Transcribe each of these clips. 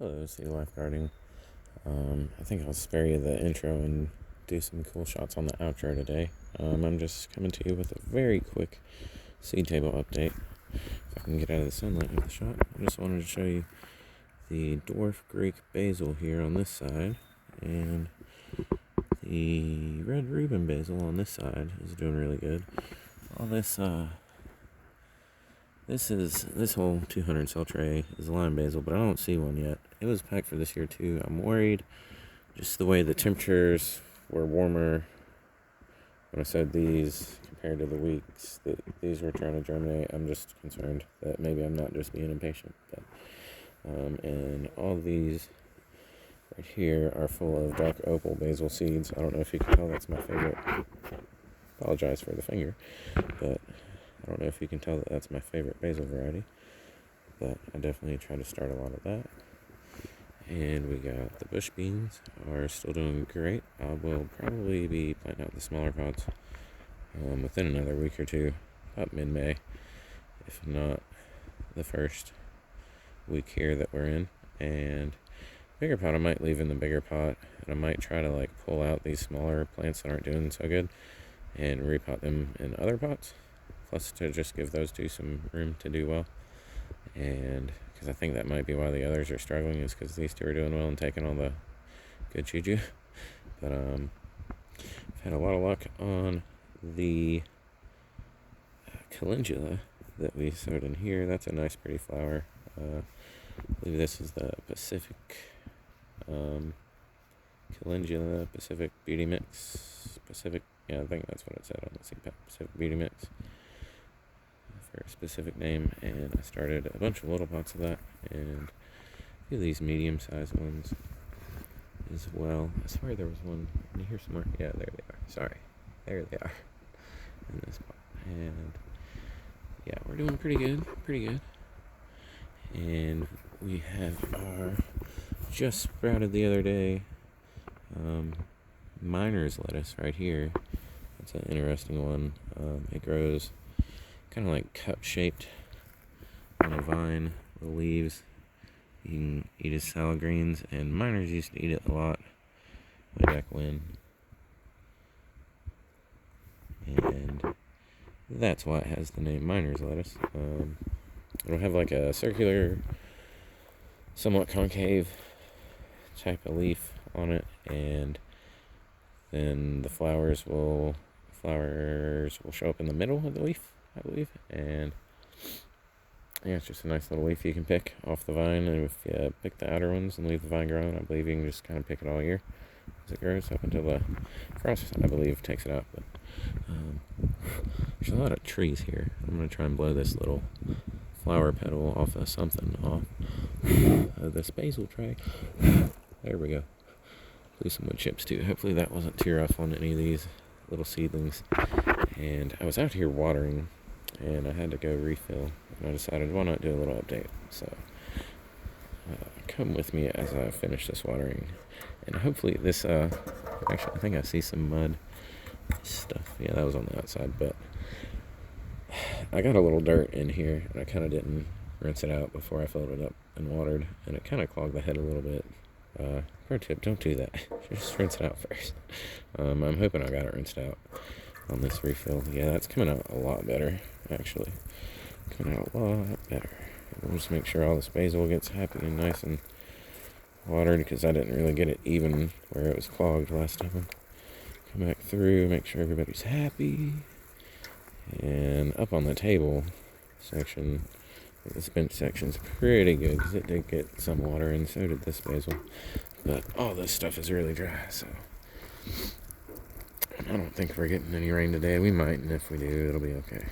Hello, Sea Lifeguarding. I think I'll spare you the intro and do some cool shots on the outro today. I'm just coming to you with a very quick seed table update. If I can get out of the sunlight with the shot, I just wanted to show you the dwarf Greek basil here on this side, and the red Reuben basil on this side is doing really good. All this This whole 200 cell tray is lime basil, but I don't see one yet. It was packed for this year too. I'm worried just the way the temperatures were warmer when I sowed these compared to the weeks that these were trying to germinate. I'm just concerned that maybe I'm not just being impatient. But, and all these right here are full of dark opal basil seeds. I don't know if you can tell, that's my favorite. Apologize for the finger, but I don't know if you can tell that that's my favorite basil variety, but I definitely try to start a lot of that. And we got the bush beans are still doing great. I will probably be planting out the smaller pots within another week or two, about mid-May, if not the first week here that we're in. And bigger pot I might leave in the bigger pot, and I might try to pull out these smaller plants that aren't doing so good and repot them in other pots. Plus to just give those two some room to do well. And because I think that might be why the others are struggling, is because these two are doing well and taking all the good juju. But I've had a lot of luck on the Calendula that we sowed in here. That's a nice pretty flower. I believe this is the Pacific Calendula Pacific Beauty Mix. Yeah, I think that's what it said on the seed pack. Pacific Beauty Mix. For a specific name, and I started a bunch of little pots of that and a few of these medium-sized ones as well. I swear there was one in here somewhere. Yeah, there they are. Sorry, there they are in this pot. And yeah, we're doing pretty good. And we have our just sprouted the other day miner's lettuce right here. That's an interesting one. It grows kind of like cup-shaped on a vine, the leaves. You can eat as salad greens, and miners used to eat it a lot way back when. And that's why it has the name miner's lettuce. It'll have like a circular, somewhat concave type of leaf on it, and then the flowers will show up in the middle of the leaf, I believe. And yeah, it's just a nice little leaf you can pick off the vine, and if you pick the outer ones and leave the vine growing, I believe you can just kind of pick it all year as it grows up until the frost, I believe, takes it out. But there's a lot of trees here. I'm going to try and blow this little flower petal off of something off this basil tray. There we go. Blew some wood chips too. Hopefully that wasn't too rough on any of these little seedlings. And I was out here watering, and I had to go refill, and I decided, why not do a little update? So come with me as I finish this watering, and hopefully this actually, I think I see some mud stuff. Yeah, that was on the outside, but I got a little dirt in here, and I kind of didn't rinse it out before I filled it up and watered, and it kind of clogged the head a little bit. Pro tip, don't do that. Just rinse it out first. I'm hoping I got it rinsed out on this refill. Yeah, that's coming out a lot better, actually. Coming out a lot better. We'll just make sure all this basil gets happy and nice and watered, because I didn't really get it even where it was clogged last time. Come back through, make sure everybody's happy. And up on the table section, this bench section's pretty good, because it did get some water, and so did this basil. But all this stuff is really dry, so I don't think we're getting any rain today. We might, and if we do, it'll be okay.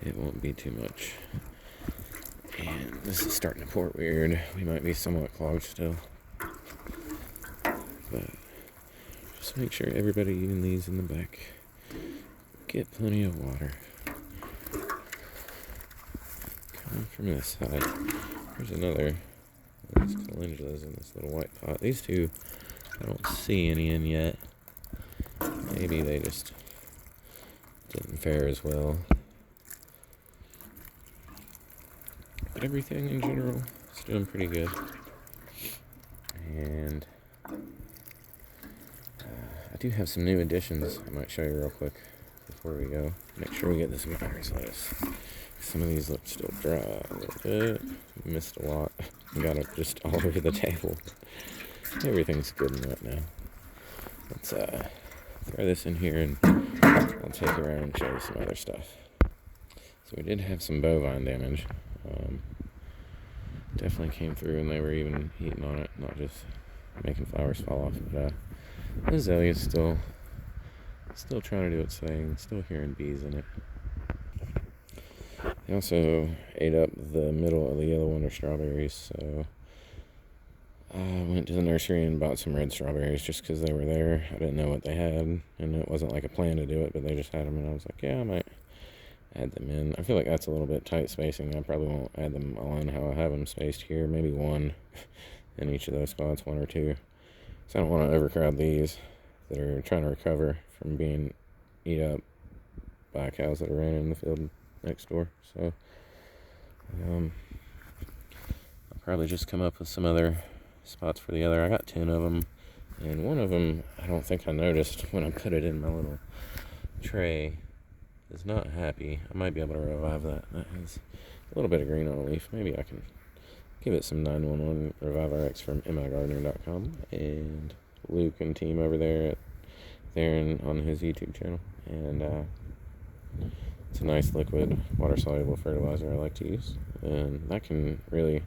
It won't be too much. And this is starting to pour weird. We might be somewhat clogged still. But just make sure everybody, even these in the back, get plenty of water. Coming from this side, there's another. There's calendulas in this little white pot. These two, I don't see any in yet. Maybe they just didn't fare as well. But everything in general is doing pretty good. And I do have some new additions I might show you real quick before we go. Make sure we get this Myers lettuce. Some of these look still dry a little bit. Missed a lot. Got it just all over the table. Everything's good and wet now. Let's throw this in here and I'll take it around and show you some other stuff. So we did have some bovine damage. Definitely came through and they were even eating on it, not just making flowers fall off. But the azalea's still trying to do its thing, still hearing bees in it. They also ate up the middle of the yellow wonder strawberries, so I went to the nursery and bought some red strawberries just because they were there. I didn't know what they had, and it wasn't like a plan to do it, but they just had them, and I was like, yeah, I might add them in. I feel like that's a little bit tight spacing. I probably won't add them all in how I have them spaced here. Maybe one in each of those spots, one or two. So I don't want to overcrowd these that are trying to recover from being eat up by cows that are ran in the field next door. So I'll probably just come up with some other spots for the other. I got 10 of them, and one of them I don't think I noticed when I put it in my little tray is not happy. I might be able to revive that. That has a little bit of green on a leaf. Maybe I can give it some 911 Revive RX from migardener.com and Luke and team over there on his YouTube channel. And it's a nice liquid water soluble fertilizer I like to use, and that can really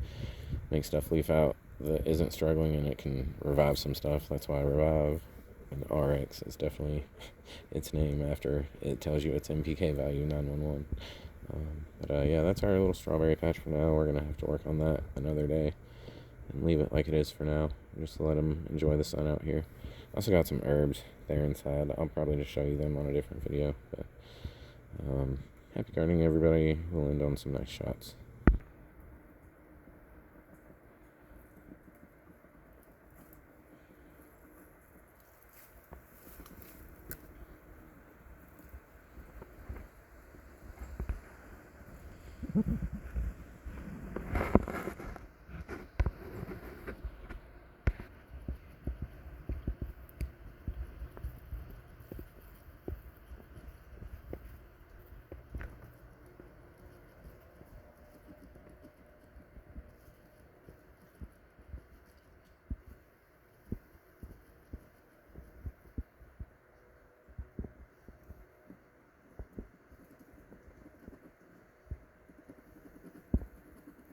make stuff leaf out that isn't struggling, and it can revive some stuff. That's why I Revive, and RX is definitely its name after it tells you its NPK value, 911. But yeah, that's our little strawberry patch for now. We're gonna have to work on that another day and leave it like it is for now, just to let them enjoy the sun out here. Also got some herbs there inside. I'll probably just show you them on a different video. But happy gardening, everybody. We'll end on some nice shots.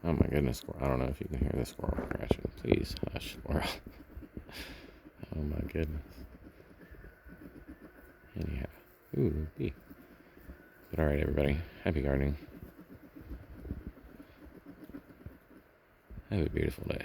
Oh my goodness, squirrel. I don't know if you can hear the squirrel crashing. Please hush, squirrel. Oh my goodness. Anyhow. Ooh, bee. But alright, everybody. Happy gardening. Have a beautiful day.